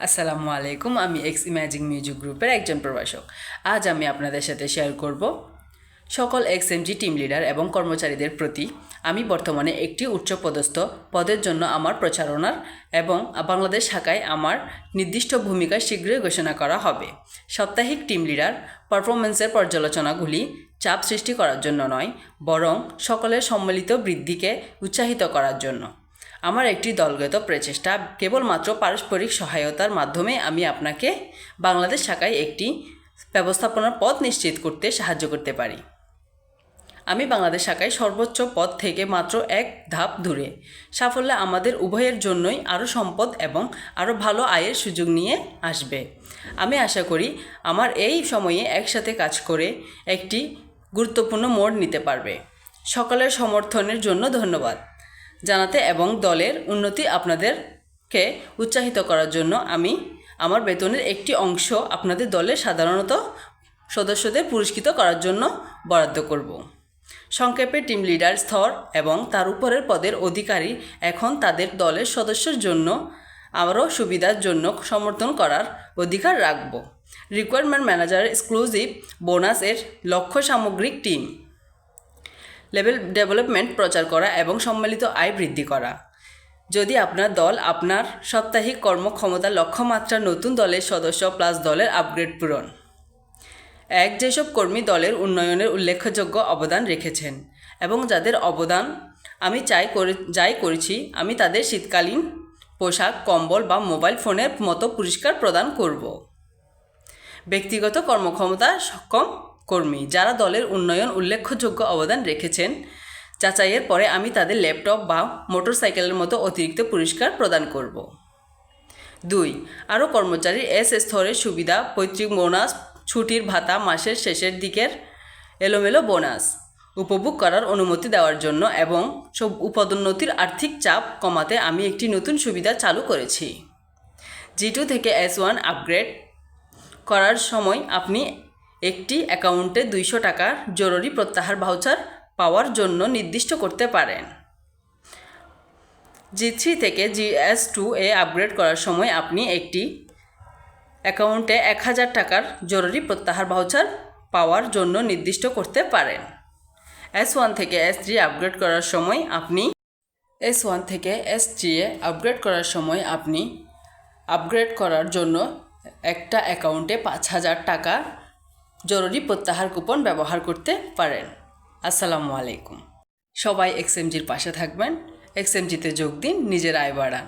আসসালামু আলাইকুম। আমি এক্স ইমাজিং মিউজিক গ্রুপের একজন প্রভাষক। আজ আমি আপনাদের সাথে শেয়ার করব সকল এক্সএমজি টিম লিডার এবং কর্মচারীদের প্রতি আমি বর্তমানে একটি উচ্চপদস্থ পদের জন্য আমার প্রচারণার এবং বাংলাদেশ শাখায় আমার নির্দিষ্ট ভূমিকা শীঘ্রই ঘোষণা করা হবে। সাপ্তাহিক টিম লিডার পারফরমেন্সের পর্যালোচনাগুলি চাপ সৃষ্টি করার জন্য নয়, বরং সকলের সম্মিলিত বৃদ্ধিকে উৎসাহিত করার জন্য। আমার একটি দলগত প্রচেষ্টা কেবলমাত্র পারস্পরিক সহায়তার মাধ্যমে আমি আপনাকে বাংলাদেশ শাখায় একটি ব্যবস্থাপনার পদ নিশ্চিত করতে সাহায্য করতে পারি। আমি বাংলাদেশ শাখায় সর্বোচ্চ পদ থেকে মাত্র এক ধাপ দূরে। সাফল্য আমাদের উভয়ের জন্যই আরও সম্পদ এবং আরও ভালো আয়ের সুযোগ নিয়ে আসবে। আমি আশা করি আমার এই সময়ে একসাথে কাজ করে একটি গুরুত্বপূর্ণ মোড় নিতে পারবে। সকলের সমর্থনের জন্য ধন্যবাদ জানাতে এবং দলের উন্নতি আপনাদেরকে উৎসাহিত করার জন্য আমি আমার বেতনের একটি অংশ আপনাদের দলের সাধারণত সদস্যদের পুরস্কৃত করার জন্য বরাদ্দ করব। সংক্ষেপে টিম লিডার স্তর এবং তার উপরের পদের অধিকারী এখন তাদের দলের সদস্যের জন্য আরও সুবিধার জন্য সমর্থন করার অধিকার রাখব। রিকোয়ারমেন্ট ম্যানেজার এক্সক্লুসিভ বোনাসের লক্ষ্য সামগ্রিক টিম লেভেল ডেভেলপমেন্ট প্রচার করা এবং সম্মিলিত আয় বৃদ্ধি করা। যদি আপনার দল আপনার সাপ্তাহিক কর্মক্ষমতার লক্ষ্যমাত্রা নতুন দলের সদস্য প্লাস দলের আপগ্রেড পূরণ। যেসব কর্মী দলের উন্নয়নের উল্লেখযোগ্য অবদান রেখেছেন এবং যাদের অবদান আমি যাই করেছি আমি তাদের শীতকালীন পোশাক, কম্বল বা মোবাইল ফোনের মতো পুরস্কার প্রদান করব। ব্যক্তিগত কর্মক্ষমতা সক্ষম কর্মী যারা দলের উন্নয়ন উল্লেখযোগ্য অবদান রেখেছেন যাচাইয়ের পরে আমি তাদের ল্যাপটপ বা মোটরসাইকেলের মতো অতিরিক্ত পুরস্কার প্রদান করব। 2. আরও কর্মচারীর স্তরের সুবিধা, পৈতৃক বোনাস, ছুটির ভাতা, মাসের শেষের দিকের এলোমেলো বোনাস উপভোগ করার অনুমতি দেওয়ার জন্য এবং পদোন্নতির আর্থিক চাপ কমাতে আমি একটি নতুন সুবিধা চালু করেছি। G2 থেকে S1 আপগ্রেড করার সময় আপনি একটি অ্যাকাউন্টে 200 টাকার জরুরি প্রত্যাহার ভাউচার পাওয়ার জন্য নির্দিষ্ট করতে পারেন। G3 থেকে GS2 এ আপগ্রেড করার সময় আপনি একটি অ্যাকাউন্টে 1000 টাকার জরুরি প্রত্যাহার ভাউচার পাওয়ার জন্য নির্দিষ্ট করতে পারেন। S1 থেকে S3 আপগ্রেড করার সময় আপনি আপগ্রেড করার জন্য একটা অ্যাকাউন্টে 5000 টাকা জরুরি প্রত্যাহার কুপন ব্যবহার করতে পারেন। আসসালামু আলাইকুম। সবাই এক্সএমজির পাশে থাকবেন, এক্সএমজিতে যোগ দিন, নিজের আয় বাড়ান।